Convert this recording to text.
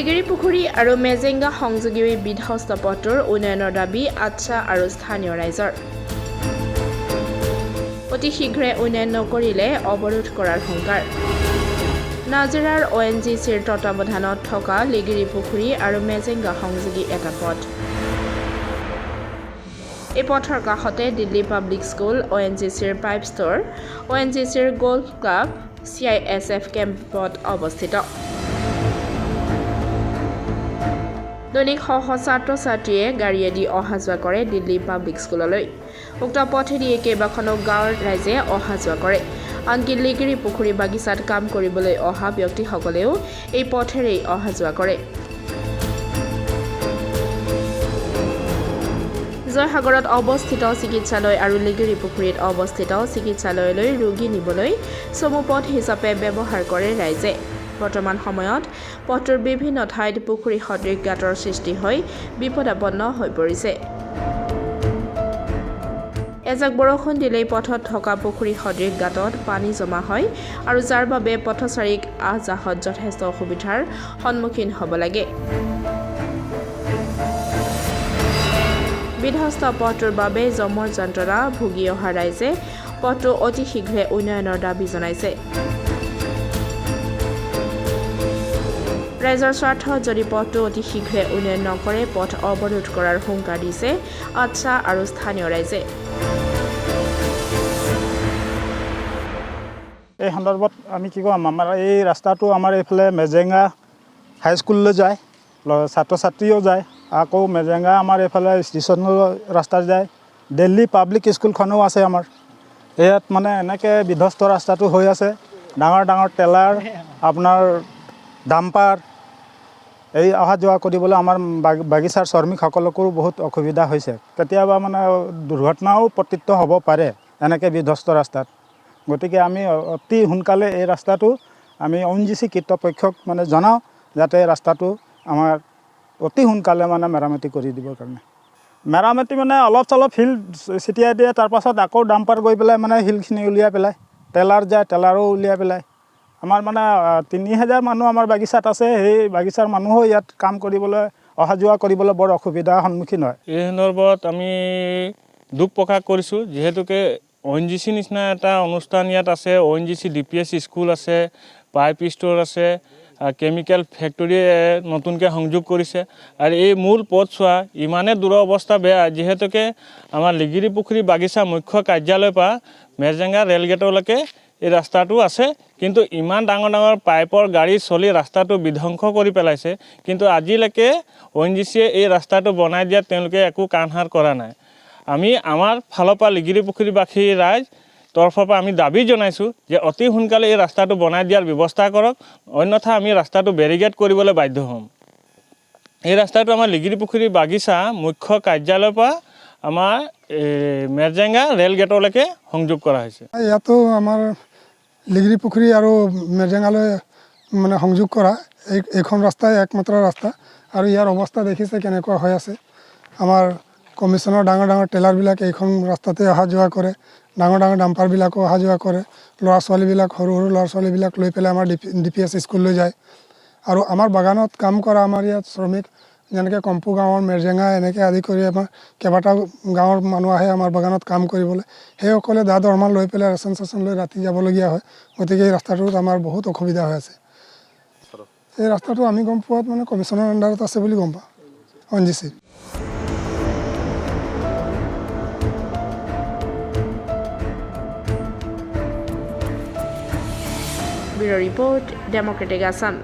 লিগিৰি পুখুৰী আৰু মেজেংগা সংযোগী বিধ্বস্ত পথটোৰ উন্নয়নৰ দাবী আচ্ছা আৰু স্থানীয় ৰাইজৰ অতি শীঘ্ৰে উন্নয়ন নকৰিলে অৱৰোধ কৰাৰ সংকাৰ নাজিৰাৰ ONGCৰ তত্বাৱধানত থকা লিগিৰি পুখুৰী আৰু মেজেংগা সংযোগী এটা পথ এই পথৰ কাষতে দিল্লী পাব্লিক স্কুল ONGCৰ পাইপ ষ্ট'ৰ ONGCৰ গল্ফ ক্লাব CISF কেম্পত অৱস্থিত দৈনিক ছাত্ৰ ছাত্ৰীয়ে গাড়ীয়েদি অহা যোৱা কৰে দিল্লী পাব্লিক স্কুললৈ উক্ত পথেদি কেইবাখনো গাঁৱৰ ৰাইজে অহা যোৱা কৰে আনকি লিগিৰি পুখুৰী বাগিচাত কাম কৰিবলৈ অহা ব্যক্তিসকলেও এই পথেৰেই অহা যোৱা কৰে জয়সাগৰত অৱস্থিত চিকিৎসালয় আৰু লিগিৰি পুখুৰীত অৱস্থিত চিকিৎসালয়লৈ ৰোগী নিবলৈ চমু পথ হিচাপে ব্যৱহাৰ কৰে ৰাইজে বৰ্তমান সময়ত পথটোৰ বিভিন্ন ঠাইত পুখুৰী সদৃশ গাঁতৰ সৃষ্টি হৈ বিপদাপন্ন হৈ পৰিছে এজাক বৰষুণ দিলেই পথত থকা পুখুৰী সদৃশ গাঁতত পানী জমা হয় আৰু যাৰ বাবে পথচাৰীক আহ-যাহত যথেষ্ট অসুবিধাৰ সন্মুখীন হ'ব লাগে বিধ্বস্ত পথটোৰ বাবে যমৰ যন্ত্ৰণা ভুগি অহা ৰাইজে পথটো অতি শীঘ্ৰে উন্নয়নৰ দাবী জনাইছে ৰাইজৰ স্বাৰ্থত যদি পথটো অতি শীঘ্ৰে উন্নয়ন নকৰে পথ অৱৰোধ কৰাৰ হুংকাৰ দিছে আচ্ছা আৰু স্থানীয় ৰাইজে এই সন্দৰ্ভত আমি কি ক'ম আমাৰ এই ৰাস্তাটো আমাৰ এইফালে মেজেংগা হাইস্কুললৈ যায় ছাত্ৰ ছাত্ৰীও যায় আকৌ মেজেংগা আমাৰ এইফালে ষ্টেচনলৈ ৰাস্তা যায় দিল্লী পাব্লিক স্কুলখনো আছে আমাৰ ইয়াত মানে এনেকৈ বিধ্বস্ত ৰাস্তাটো হৈ আছে ডাঙৰ ডাঙৰ টেলাৰ আপোনাৰ ডাম্পাৰ এই অহা যোৱা কৰিবলৈ আমাৰ বাগিচাৰ শ্ৰমিকসকলকো বহুত অসুবিধা হৈছে কেতিয়াবা মানে দুৰ্ঘটনাও পতিত হ'ব পাৰে এনেকৈ বিধ্বস্ত ৰাস্তাত গতিকে আমি অতি সোনকালে এই ৰাস্তাটো আমি ONGC কৰ্তৃপক্ষক মানে জনাওঁ যাতে ৰাস্তাটো আমাৰ অতি সোনকালে মানে মেৰামতি কৰি দিবৰ কাৰণে মেৰামতি মানে অলপ চলপ শিল ছিটিয়াই দিয়ে তাৰপাছত আকৌ ডাম্পাৰ গৈ পেলাই মানে শিলখিনি উলিয়াই পেলাই টেলাৰ যায় টেলাৰো উলিয়াই পেলাই আমাৰ মানে 3000 মানুহ আমাৰ বাগিচাত আছে সেই বাগিচাৰ মানুহো ইয়াত কাম কৰিবলৈ অহা যোৱা কৰিবলৈ বৰ অসুবিধাৰ সন্মুখীন হয় এই সন্দৰ্ভত আমি দুখ প্ৰকাশ কৰিছোঁ যিহেতুকে ONGC নিচিনা এটা অনুষ্ঠান ইয়াত আছে ONGC DPS স্কুল আছে পাইপ ষ্ট'ৰ আছে কেমিকেল ফেক্টৰীয়ে নতুনকৈ সংযোগ কৰিছে আৰু এই মূল পথছোৱা ইমানে দুৰৱস্থা বেয়া যিহেতুকে আমাৰ লিগিৰি পুখুৰী বাগিচা মুখ্য কাৰ্যালয়ৰ পৰা মেজেংগা ৰেলগেটলৈকে এই ৰাস্তাটো আছে কিন্তু ইমান ডাঙৰ ডাঙৰ পাইপৰ গাড়ী চলি ৰাস্তাটো বিধ্বংস কৰি পেলাইছে কিন্তু আজিলৈকে ONGCয়ে এই ৰাস্তাটো বনাই দিয়াত তেওঁলোকে একো কাণসাৰ কৰা নাই আমি আমাৰ ফালৰ পৰা লিগিৰি পুখুৰীবাসী ৰাইজ তৰফৰ পৰা আমি দাবী জনাইছোঁ যে অতি সোনকালে এই ৰাস্তাটো বনাই দিয়াৰ ব্যৱস্থা কৰক অন্যথা আমি ৰাস্তাটো বেৰিকেড কৰিবলৈ বাধ্য হ'ম এই ৰাস্তাটো আমাৰ লিগিৰি পুখুৰী বাগিচা মুখ্য কাৰ্যালয়ৰ পৰা আমাৰ মেজেংগা ৰেল গেটলৈকে সংযোগ কৰা হৈছে ইয়াতো আমাৰ লিগিৰি পুখুৰী আৰু মেজেংগালৈ মানে সংযোগ কৰা এইখন ৰাস্তাই একমাত্ৰ ৰাস্তা আৰু ইয়াৰ অৱস্থা দেখিছে কেনেকুৱা হৈ আছে আমাৰ কমিশ্যনৰ ডাঙৰ ডাঙৰ টেলাৰবিলাক এইখন ৰাস্তাতে অহা যোৱা কৰে ডাঙৰ ডাঙৰ ডাম্পাৰবিলাকো অহা যোৱা কৰে ল'ৰা ছোৱালীবিলাক সৰু সৰু ল'ৰা ছোৱালীবিলাক লৈ পেলাই আমাৰ DPS স্কুললৈ যায় আৰু আমাৰ বাগানত কাম কৰা আমাৰ ইয়াত শ্ৰমিক যেনেকৈ কম্পু গাঁৱৰ মেজেংগা এনেকৈ আদি কৰি আমাৰ কেইবাটাও গাঁৱৰ মানুহ আহে আমাৰ বাগানত কাম কৰিবলৈ সেইসকলে দা দৰমহা লৈ পেলাই ৰেচন চেচন লৈ ৰাতি যাবলগীয়া হয় গতিকে এই ৰাস্তাটোত আমাৰ বহুত অসুবিধা হৈ আছে এই ৰাস্তাটো আমি গম পোৱাত মানে কমিশ্যনৰ আণ্ডাৰত আছে বুলি গম পাওঁ ONGC Bureau Report, Democratic Assam.